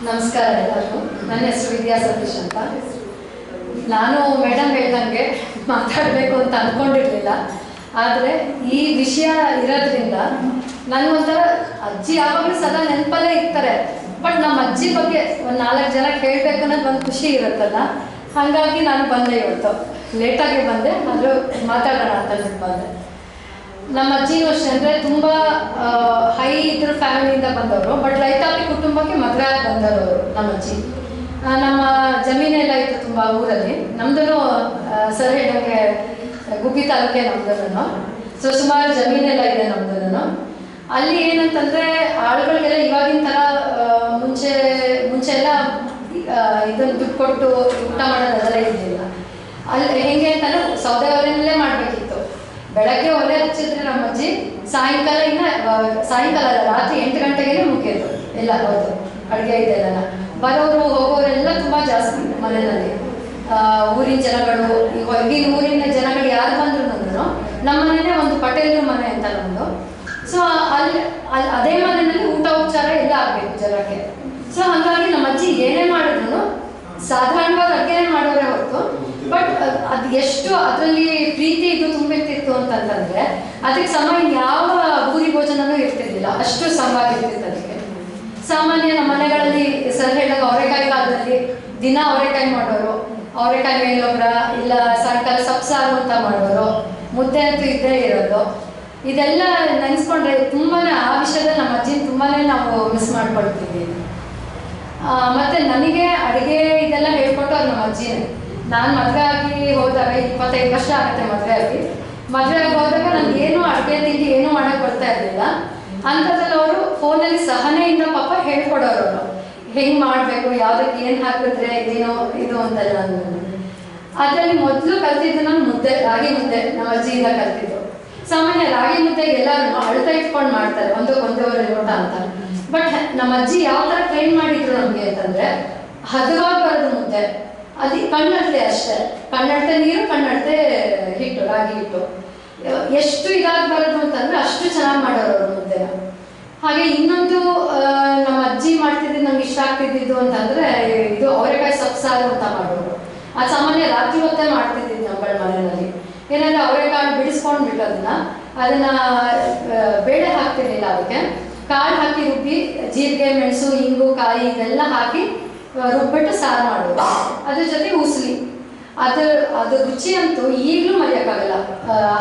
ನಮಸ್ಕಾರ ಎಲ್ಲರಿಗೂ. ನನ್ನ ಹೆಸರು ವಿದ್ಯಾ ಸತೀಶ್ ಅಂತ. ನಾನು ಮೇಡಮ್ ಹೇಳ್ದಂಗೆ ಮಾತಾಡಬೇಕು ಅಂತ ಅಂದ್ಕೊಂಡಿರಲಿಲ್ಲ. ಆದರೆ ಈ ವಿಷಯ ಇರೋದ್ರಿಂದ ನನಗೊಂಥರ ಅಜ್ಜಿ ಯಾವಾಗಲೂ ಸದಾ ನೆನಪಲ್ಲೇ ಇರ್ತಾರೆ. ಬಟ್ ನಮ್ಮ ಅಜ್ಜಿ ಬಗ್ಗೆ ಒಂದು 4 ಜನ ಕೇಳಬೇಕು ಅನ್ನೋದು ಒಂದು ಖುಷಿ ಇರುತ್ತಲ್ಲ, ಹಾಗಾಗಿ ನಾನು ಬಂದೆ. ಇವತ್ತು ಲೇಟಾಗಿ ಬಂದೆ, ಆದರೂ ಮಾತಾಡೋಣ ಅಂತ ಬಂದೆ. ನಮ್ಮ ಅಜ್ಜಿನೂ ಅಷ್ಟೇ, ಅಂದರೆ ತುಂಬ ಹೈ ಇದ್ರ ಫ್ಯಾಮಿಲಿಯಿಂದ ಬಂದವರು, ಬಟ್ ರೈತಾಪಿ ಕುಟುಂಬಕ್ಕೆ ಮದುವೆ ಆಗಿ ಬಂದವರು ನಮ್ಮ ಅಜ್ಜಿ. ನಮ್ಮ ಜಮೀನೆಲ್ಲ ಇತ್ತು ತುಂಬ ಊರಲ್ಲಿ. ನಮ್ಮದು ಸರ್ ಹೇಳಿದಂಗೆ ಗುಬ್ಬಿ ತಾಲೂಕೆ ನಮ್ಮದೂ. ಸೊ ಸುಮಾರು ಜಮೀನೆಲ್ಲ ಇದೆ ನಮ್ಮದೂ. ಅಲ್ಲಿ ಏನಂತಂದರೆ ಆಳುಗಳಿಗೆಲ್ಲ ಇವಾಗಿನ ಥರ ಮುಂಚೆ ಎಲ್ಲ ಇದನ್ನು ದುಡ್ಡು ಕೊಟ್ಟು ಊಟ ಮಾಡೋದೆಲ್ಲ ಇರಲಿಲ್ಲ. ಅಲ್ಲಿ ಹೇಗೆ ಅಂತಂದರೆ ಸೌದೆ ಒಲೆಯಲ್ಲೇ ಮಾಡಬೇಕಿತ್ತು. ಬೆಳಗ್ಗೆ ಒಲೆ ಹಚ್ಚಿದ್ರೆ ನಮ್ಮ ಅಜ್ಜಿ ಸಾಯಂಕಾಲ ಅಲ್ಲ, ರಾತ್ರಿ 8 ಗಂಟೆಗೆ ಮುಗಿಯೋದು ಎಲ್ಲ ಹೋದು ಅಡುಗೆ ಇದೆಲ್ಲ. ಬರೋರು ಹೋಗೋರೆಲ್ಲ ತುಂಬ ಜಾಸ್ತಿ ಮನೆಯಲ್ಲಿ. ಊರಿನ ಜನಗಳು, ಈ ಹೊರಗಿನ ಊರಿನ ಜನಗಳು ಯಾರು ಬಂದ್ರು ನಮ್ಮ ಮನೆಯೇ ಒಂದು ಪಟೇಲ್ರ ಮನೆ ಅಂತ ನಮ್ಮದು. ಸೊ ಅಲ್ಲಿ ಅದೇ ಮನೆಯಲ್ಲಿ ಊಟ ಉಪಚಾರ ಎಲ್ಲ ಆಗಬೇಕು ಜನಕ್ಕೆ. ಸೊ ಹಾಗಾಗಿ ನಮ್ಮ ಅಜ್ಜಿ ಏನೇ ಮಾಡಿದ್ರು ಸಾಧಾರಣವಾಗಿ ಅಡುಗೆನೇ ಮಾಡೋರೇ ಹೊರತು, ಬಟ್ ಅದು ಎಷ್ಟು ಅದರಲ್ಲಿ ಪ್ರೀತಿ ಇದು ತುಂಬಿರ್ತಿತ್ತು ಅಂತಂತಂದರೆ ಅದಕ್ಕೆ ಸಮ ಯಾವ ಭೂರಿ ಭೋಜನವೂ ಇರ್ತಿರ್ಲಿಲ್ಲ, ಅಷ್ಟು ಸಮವಾಗಿರ್ತಿತ್ತು ಅದಕ್ಕೆ. ಸಾಮಾನ್ಯ ನಮ್ಮ ಮನೆಗಳಲ್ಲಿ ಸರ್ ಹೇಳಿದಾಗ ಅವರೆಕಾಯಿ ಕಾಲದಲ್ಲಿ ದಿನ ಅವರೆಕಾಯಿ ಮಾಡೋರು, ಅವರೆಕಾಯಿ ಮೇಲೊಬ್ಬರ ಇಲ್ಲ ಸಾಯಂಕಾಲ ಸಬ್ಸಾರು ಅಂತ ಮಾಡೋರು, ಮುದ್ದೆ ಅಂತೂ ಇದ್ದೇ ಇರೋದು. ಇದೆಲ್ಲ ನೆನೆಸ್ಕೊಂಡ್ರೆ ತುಂಬಾ ಆ ವಿಷಯದಲ್ಲಿ ನಮ್ಮ ಅಜ್ಜಿನ ತುಂಬಾ ನಾವು ಮಿಸ್ ಮಾಡ್ಕೊಳ್ತೀವಿ. ಮತ್ತು ನನಗೆ ಅಡುಗೆ ಇದೆಲ್ಲ ಹೇಳ್ಕೊಟ್ಟವ್ರು ನಮ್ಮ ಅಜ್ಜಿನೇ. ನಾನು ಮದುವೆ ಆಗಿ ಹೋದಾಗ 25 ವರ್ಷ ಆಗುತ್ತೆ ಮದುವೆ ಆಗಿ ಹೋದಾಗ ನನಗೆ ಏನೂ ಅಡುಗೆ ತಿಂಡಿ ಏನೂ ಮಾಡೋಕ್ಕೆ ಬರ್ತಾ ಇರಲಿಲ್ಲ. ಅಂಥದ್ರಲ್ಲಿ ಅವರು ಫೋನಲ್ಲಿ ಸಹನೆಯಿಂದ ಪಾಪ ಹೇಳ್ಕೊಡೋರು, ಅವರು ಹೆಂಗೆ ಮಾಡಬೇಕು, ಯಾವುದಕ್ಕೆ ಏನು ಹಾಕಿದ್ರೆ ಏನೋ ಇದು ಅಂತೆಲ್ಲ. ಅದರಲ್ಲಿ ಮೊದಲು ಕಲ್ತಿದ್ದು ನಾನು ಮುದ್ದೆ, ರಾಗಿ ಮುದ್ದೆ ನಮ್ಮ ಅಜ್ಜಿಯಿಂದ ಕಲ್ತಿದ್ದು. ಸಾಮಾನ್ಯ ರಾಗಿ ಮುದ್ದೆಗೆ ಎಲ್ಲರೂ ಅಳತೆ ಇಟ್ಕೊಂಡು ಮಾಡ್ತಾರೆ, ಒಂದೂವರೆ ಲೋಟ ಅಂತ. ಬಟ್ ನಮ್ಮ ಅಜ್ಜಿ ಯಾವ ಥರ ಟ್ರೈನ್ ಮಾಡಿದ್ರು ನಮಗೆ ಅಂತಂದರೆ, ಹದವಾಗಿ ಬರೋದು ಮುದ್ದೆ, ಅದು ಕಣ್ಣಡತೆ ಅಷ್ಟೇ, ಕಣ್ಣಡತೆ ನೀರು, ಕಣ್ಣಡತೆ ಹಿಟ್ಟು, ರಾಗಿ ಹಿಟ್ಟು. ಎಷ್ಟು ಇದಾಗಿ ಬರೋದು ಅಂತಂದರೆ ಅಷ್ಟು ಚೆನ್ನಾಗಿ ಮಾಡೋರು ಅವರು ಮುದ್ದೆನ. ಹಾಗೆ ಇನ್ನೊಂದು ನಮ್ಮ ಅಜ್ಜಿ ಮಾಡ್ತಿದ್ದು ನಮ್ಗೆ ಇಷ್ಟ ಆಗ್ತಿದ್ದು ಅಂತಂದರೆ ಇದು ಅವರೆಕಾಯಿ ಸಬ್ಸಾರು ಅಂತ ಮಾಡೋರು. ಅದು ಸಾಮಾನ್ಯ ರಾತ್ರಿ ಹೊತ್ತೇ ಮಾಡ್ತಿದ್ದಿದ್ದು ನಮ್ಮಗಳ ಮನೆಯಲ್ಲಿ. ಏನಂದರೆ ಅವರೆಕಾಳು ಬಿಡಿಸ್ಕೊಂಡು ಬಿಟ್ಟು ಅದನ್ನು ಬೇಳೆ ಹಾಕ್ತಿರ್ಲಿಲ್ಲ, ಅದಕ್ಕೆ ಕಾಳು ಹಾಕಿ ರುಬ್ಬಿ ಜೀರಿಗೆ, ಮೆಣಸು, ಇಂಗು, ಕಾಯಿ ಇದೆಲ್ಲ ಹಾಕಿ ರುಬ್ಬಿಟ್ಟು ಸಾರು ಮಾಡೋದು. ಅದ್ರ ಜೊತೆ ಉಸ್ಲಿ. ಅದು ರುಚಿ ಅಂತೂ ಈಗಲೂ ಮರೆಯೋಕ್ಕಾಗಲ್ಲ.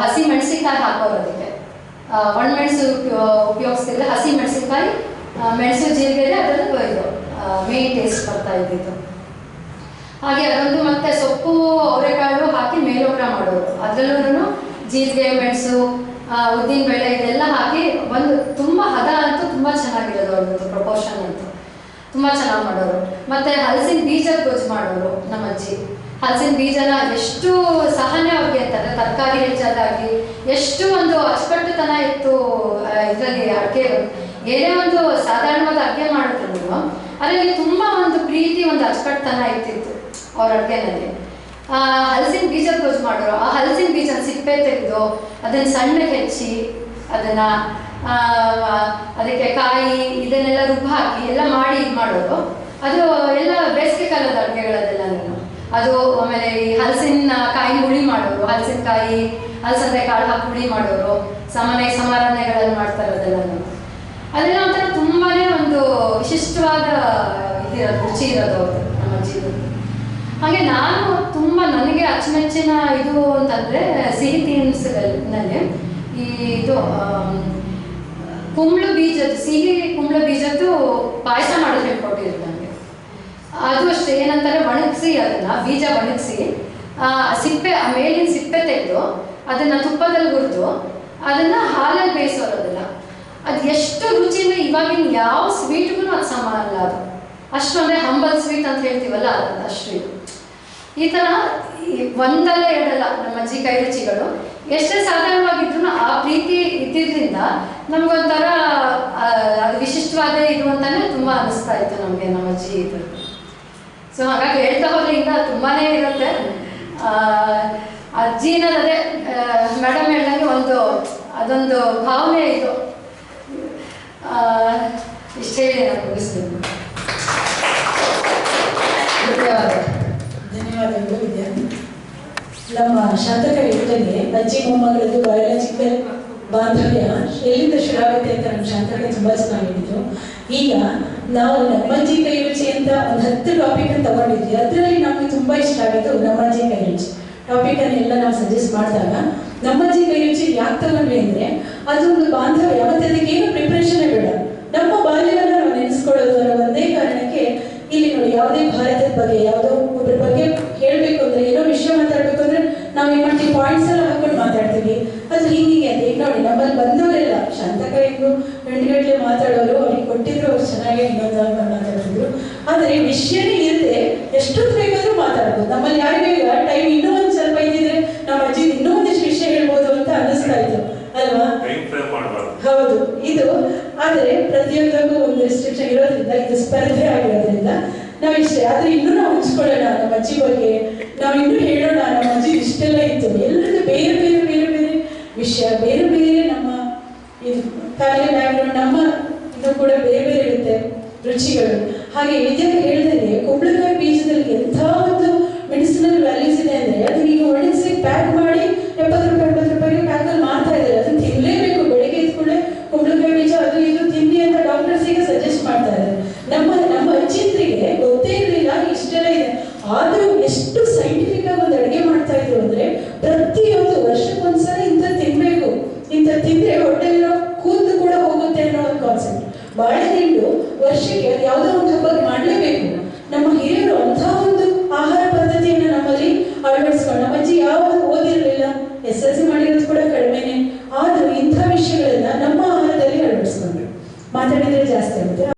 ಹಸಿ ಮೆಣಸಿನ್ಕಾಯಿ ಹಾಕೋರು ಅದಕ್ಕೆ, ಒಣಮೆಣಸು ಉಪಯೋಗಿಸ್ತಿದ್ರೆ ಹಸಿ ಮೆಣಸಿನ್ಕಾಯಿ, ಮೆಣಸು, ಜೀರಿಗೆ ಅದರದ್ದು ಇದು ಮೇನ್ ಟೇಸ್ಟ್ ಬರ್ತಾ ಇದ್ದಿದ್ದು. ಹಾಗೆ ಅದೊಂದು, ಮತ್ತು ಸೊಪ್ಪು ಅವರೆಕಾಳು ಹಾಕಿ ಮೇಲೋಗ್ರ ಮಾಡೋರು. ಅದರಲ್ಲೂ ಜೀರಿಗೆ, ಮೆಣಸು, ಉದ್ದಿನ ಬೇಳೆ ಇದೆಲ್ಲ ಹಾಕಿ ಒಂದು ತುಂಬ ಹದ ಅಂತೂ ತುಂಬ ಚೆನ್ನಾಗಿರೋದು. ಅವ್ರದ್ದು ಪ್ರಪೋರ್ಷನ್ ಅಂತೂ ತುಂಬ ಚೆನ್ನಾಗಿ ಮಾಡೋರು. ಮತ್ತು ಹಲಸಿನ ಬೀಜದ ಗೊಜ್ಜು ಮಾಡೋರು ನಮ್ಮ ಅಜ್ಜಿ. ಹಲಸಿನ ಬೀಜನ ಎಷ್ಟು ಸಹನೆ ಅವ್ರಿಗೆ ಅಂತಾರೆ, ತರಕಾರಿ ಹೆಚ್ಚಾದಾಗಿ ಎಷ್ಟು ಒಂದು ಅಚ್ಚುಕಟ್ಟುತನ ಇತ್ತು ಇದರಲ್ಲಿ. ಅಡುಗೆ ಏನೇ ಒಂದು ಸಾಧಾರಣವಾದ ಅಡುಗೆ ಮಾಡಿದ್ರು ಅದರಲ್ಲಿ ತುಂಬ ಒಂದು ಪ್ರೀತಿ, ಒಂದು ಅಚ್ಚುಕಟ್ಟುತನ ಇರ್ತಿತ್ತು ಅವ್ರ ಅಡುಗೆನಲ್ಲಿ. ಹಲಸಿನ ಬೀಜದ ಗೊಜ್ಜು ಮಾಡೋರು. ಆ ಹಲಸಿನ ಬೀಜನ ಸಿಪ್ಪೆ ತೆಗೆದು ಅದನ್ನು ಸಣ್ಣಗೆ ಹೆಚ್ಚಿ ಅದನ್ನು ಅದಕ್ಕೆ ಕಾಯಿ ಇದನ್ನೆಲ್ಲ ರುಬ್ಬ ಹಾಕಿ ಎಲ್ಲ ಮಾಡಿ ಇದು ಮಾಡೋರು. ಅದು ಎಲ್ಲ ಬೇಸಿಗೆ ಕಾಲದ ಅಡುಗೆಗಳದೆಲ್ಲ. ಅದು ಆಮೇಲೆ ಈ ಹಲಸಿನ ಕಾಯಿ ಹುಳಿ ಮಾಡೋರು, ಹಲಸಿನಕಾಯಿ, ಹಲಸಂದೆ ಕಾಳು ಹಾಕಿ ಹುಳಿ ಮಾಡೋರು. ಸಾಮಾನ್ಯ ಸಮಾರಂಭಗಳಲ್ಲಿ ಮಾಡ್ತಾರೆ ಅದೆಲ್ಲ. ಅದೆಲ್ಲ ಒಂಥರ ತುಂಬಾ ಒಂದು ವಿಶಿಷ್ಟವಾದ ಇದಿರೋದು, ರುಚಿ ಇರೋದು ಅವರು ನಮ್ಮ ಅಜ್ಜಿದು. ಹಾಗೆ ನಾನು ತುಂಬ ನನಗೆ ಅಚ್ಚುಮೆಚ್ಚಿನ ಇದು ಅಂತಂದರೆ ಸಿಹಿ ತಿನಿಸುಗಳಲ್ಲಿ ಈ ಇದು ಕುಂಬಳ ಬೀಜದ್ದು, ಸಿಹಿ ಕುಂಬಳ ಬೀಜದ್ದು ಪಾಯಸ ಮಾಡೋದು ಹೇಳ್ಕೊಟ್ಟಿದ್ರು ನನಗೆ. ಅದು ಅಷ್ಟೇ, ಏನಂತಾರೆ ಒಣಗಿಸಿ ಅದನ್ನು ಬೀಜ ಒಣಗಿಸಿ ಸಿಪ್ಪೆ, ಮೇಲಿನ ಸಿಪ್ಪೆ ತೆಗೆದು ಅದನ್ನು ತುಪ್ಪದಲ್ಲಿ ಹುರಿದು ಅದನ್ನು ಹಾಲಲ್ಲಿ ಬೇಯಿಸೋರು. ಅದೆಲ್ಲ ಅದು ಎಷ್ಟು ರುಚಿನ ಇವಾಗಿನ ಯಾವ ಸ್ವೀಟ್ಗೂ ಅದು ಸಮ ಅಲ್ಲ. ಅದು ಅಷ್ಟು ಅಂದರೆ ಹಂಬಲ್ ಸ್ವೀಟ್ ಅಂತ ಹೇಳ್ತೀವಲ್ಲ, ಅಷ್ಟು ಇದು. ಈ ಥರ ಒಂದಲ್ಲ ಎರಡಲ್ಲ ನಮ್ಮ ಅಜ್ಜಿ ಕೈ ರುಚಿಗಳು ಎಷ್ಟೇ ಸಾಧಾರಣವಾಗಿದ್ರು ಆ ಪ್ರೀತಿ ಇದ್ದಿದ್ದರಿಂದ ನಮಗೊಂಥರ ಅದು ವಿಶಿಷ್ಟವಾದ ಇದು ಅಂತಲೇ ತುಂಬ ಅನ್ನಿಸ್ತಾ ಇತ್ತು ನಮಗೆ ನಮ್ಮ ಅಜ್ಜಿ ಇದು. ಸೊ ಹಾಗಾಗಿ ಹೇಳ್ತಾ ಹೋದ್ರಿಂದ ತುಂಬಾ ಇರುತ್ತೆ. ಅಜ್ಜಿನದೇ ಮೇಡಮ್ ಹೇಳಿದಂಗೆ ಅದೊಂದು ಭಾವನೆ ಇದು. ಇಷ್ಟೇ ನಾನು ಮುಗಿಸ್ತೀನಿ. ಧನ್ಯವಾದಗಳು ವಿದ್ಯಾ. ನಮ್ಮ ಶಾಂತಕ ಯುಗದಲ್ಲಿ ಅಜ್ಜಿ ಮೊಮ್ಮಗಳದ್ದು ಬಯೋಲಾಜಿಕಲ್ ಬಾಂಧವ್ಯ ಎಲ್ಲಿಂದ ಶುರುವಾಗುತ್ತೆ ಅಂತ ನಮ್ಮ ಶಾಂತಕ ತುಂಬಾ ಚೆನ್ನಾಗಿ ಹೇಳಿದ್ರು. ಈಗ ನಾವು ನಮ್ಮಜ್ಜಿ ಕೈ ರುಚಿ ಅಂತ ಒಂದು 10 ಟಾಪಿಕ್ ಅನ್ನು ತಗೊಂಡಿದ್ವಿ. ಅದರಲ್ಲಿ ನಮ್ಗೆ ತುಂಬಾ ಇಷ್ಟ ಆಗಿದ್ದು ನಮ್ಮಜ್ಜಿ ಕೈ ರುಚಿ ಟಾಪಿಕ್ ಅನ್ನೆಲ್ಲ ನಾವು ಸಜೆಸ್ಟ್ ಮಾಡಿದಾಗ ನಮ್ಮಜ್ಜಿ ಕೈ ರುಚಿ ಯಾಕೆ ತಗೊಂಡ್ವಿ ಅಂದ್ರೆ ಅದೊಂದು ಬಾಂಧವ್ಯ, ಮತ್ತೆ ಅದಕ್ಕೆ ಏನು ಪ್ರಿಪ್ರೇಷನ್ ಬೇಡ, ನಮ್ಮ ಬಾಲ್ಯವನ್ನ ನಾವು ನೆನೆಸ್ಕೊಳ್ಳೋದು ಅನ್ನೋ ಒಂದೇ ಕಾರಣಕ್ಕೆ ಇಲ್ಲಿ ನೋಡಿ ಯಾವುದೇ ಭಾರತದ ಬಗ್ಗೆ ಯಾವುದೋ ಒಬ್ಬರ ಬಗ್ಗೆ ಹೇಳ್ಬೇಕು ಅಂದ್ರೆ ಏನೋ ವಿಷಯ ಮಾತಾಡ್ಬೇಕು ಅಂದ್ರೆ ನಾವ್ ಏನ್ ಮಾಡ್ತೀವಿ, ಪಾಯಿಂಟ್ಸ್ ಎಲ್ಲ ಹಾಕೊಂಡು ಮಾತಾಡ್ತೀವಿ. ಅದು ಹೀಗೆ ಅಂತ ಈಗ ನೋಡಿ ನಮ್ಮಲ್ಲಿ ಬಂದವರೆಲ್ಲ ಶಾಂತಕ ಹೆಂಗು ಗಂಟೆಗಟ್ಟಲೆ ಮಾತಾಡೋರು, ಅವ್ರಿಗೆ ಕೊಟ್ಟಿದ್ರು ಅವ್ರು ಚೆನ್ನಾಗಿ ಇನ್ನೊಂದು ಮಾತಾಡ್ತಿದ್ರು. ಆದ್ರೆ ವಿಷಯನೇ ಇರದೆ ಎಷ್ಟೊತ್ತು ಬೇಕಾದ್ರೂ ಮಾತಾಡ್ಬೋದು. ನಮ್ಮಲ್ಲಿ ಯಾರಿಗೂ ಈಗ ಟೈಮ್ ಇನ್ನೂ ಒಂದ್ ಸ್ವಲ್ಪ ಇದ್ದಿದ್ರೆ ನಮ್ಮ ಅಜ್ಜಿ ಇನ್ನೂ ಒಂದಿಷ್ಟು ವಿಷಯ ಹೇಳ್ಬೋದು ಅಂತ ಅನ್ನಿಸ್ತಾ ಇತ್ತು ಅಲ್ವಾ? ಹೌದು, ಇದು ಆದ್ರೆ ಪ್ರತಿಯೊಂದಕ್ಕೂ ಒಂದು ರೆಸ್ಟ್ರಿಕ್ಷನ್ ಇರೋದ್ರಿಂದ, ಇದು ಸ್ಪರ್ಧೆ ಆಗಿರೋದ್ರಿಂದ ನಾವಿಷ್ಟೇ. ಆದ್ರೆ ಇನ್ನೂ ನಾವು ಹಂಚ್ಕೊಳ್ಳೋಣ ನಮ್ಮ ಅಜ್ಜಿ ಬಗ್ಗೆ, ನಾವು ಇನ್ನೂ ಹೇಳೋಣ ನಮ್ಮ ಅಜ್ಜಿ ಇಷ್ಟೆಲ್ಲ ಇತ್ತು. ಎಲ್ಲರದ್ದು ಬೇರೆ ಬೇರೆ ಬೇರೆ ಬೇರೆ ವಿಷಯ, ಬೇರೆ ಬೇರೆ ನಮ್ಮ ಇದು ಫ್ಯಾಮಿಲಿ ಬ್ಯಾಕ್ಗ್ರೌಂಡ್, ನಮ್ಮ ಇದು ಕೂಡ ಬೇರೆ ಬೇರೆ ಇರುತ್ತೆ ರುಚಿಗಳು. ಹಾಗೆ ವಿದ್ಯಾರ್ಥಿ ಹೇಳಿದಂಗೆ ಕುಂಬಳಕಾಯಿ ಬೀಜದಲ್ಲಿ ಎಂಥ ಒಂದು ಮೆಡಿಸಿನಲ್ ವ್ಯಾಲ್ಯೂಸ್ ಇದೆ ಅಂದ್ರೆ ಅದನ್ನ ಈಗ ಒಣಗಿಸಿ ಪ್ಯಾಕ್ ಮಾಡಿ 70 ರೂಪಾಯಿಗೆ ಪ್ಯಾಕಲ್ಲಿ ಮಾರ್ತಾ ಇದ್ದಾರೆ. ಅದನ್ನ ತಿನ್ನಲೇಬೇಕು. ಬೆಳಿಗ್ಗೆ ಎದ್ಕೊಳ್ಳೆ ಕುಂಬಳಕಾಯಿ ಬೀಜ ಅದು ಇದು ತಿನ್ನಿ ಅಂತ ಡಾಕ್ಟರ್ಸ್ ಈಗ ಸಜೆಸ್ಟ್ ಮಾಡ್ತಾ ಇದ್ದಾರೆ. ನಮ್ಮ ಅಜ್ಜಿಂದ್ರಿಗೆ ಗೊತ್ತೇ ಇರಲಿಲ್ಲ ಇಷ್ಟೆಲ್ಲ ಇದೆ. ಆದ್ರೂ ಎಷ್ಟು ಸೈಂಟಿಫಿಕ್ ಆಗಿ ಒಂದು ಅಡುಗೆ ಮಾಡ್ತಾ ಇದ್ರು ಅಂದ್ರೆ ಪ್ರತಿಯೊಂದು ವರ್ಷಕ್ಕೊಂದ್ಸಲ ಇಂಥ ತಿನ್ಬೇಕು, ಇಂಥ ತಿಂದ್ರೆ ಹೊಟ್ಟೆಲಿರೋ ಕೂದಲು ಕೂಡ ಹೋಗುತ್ತೆ ಅನ್ನೋ ಒಂದು ಕಾನ್ಸೆಪ್ಟ್. ಬಾಳೆದಿಂಡು ವರ್ಷಕ್ಕೆ ಯಾವುದೋ ಒಂದು ಹಬ್ಬಕ್ಕೆ ಮಾಡಲೇಬೇಕು. ನಮ್ಮ ಹಿರಿಯರು ಅಂಥ ಒಂದು ಆಹಾರ ಪದ್ಧತಿಯನ್ನು ನಮ್ಮಲ್ಲಿ ಅಳವಡಿಸ್ಕೊಂಡು, ನಮ್ಮ ಅಜ್ಜಿ ಯಾವುದು ಓದಿರಲಿಲ್ಲ, SSLC ಮಾಡಿರೋದು ಕೂಡ ಕಡಿಮೆನೆ, ಆದ್ರೂ ಇಂಥ ವಿಷಯಗಳನ್ನ ನಮ್ಮ ಆಹಾರದಲ್ಲಿ ಅಳವಡಿಸ್ಕೊಂಡ್ರು. ಮಾತಾಡಿದ್ರೆ ಜಾಸ್ತಿ ಆಗುತ್ತೆ.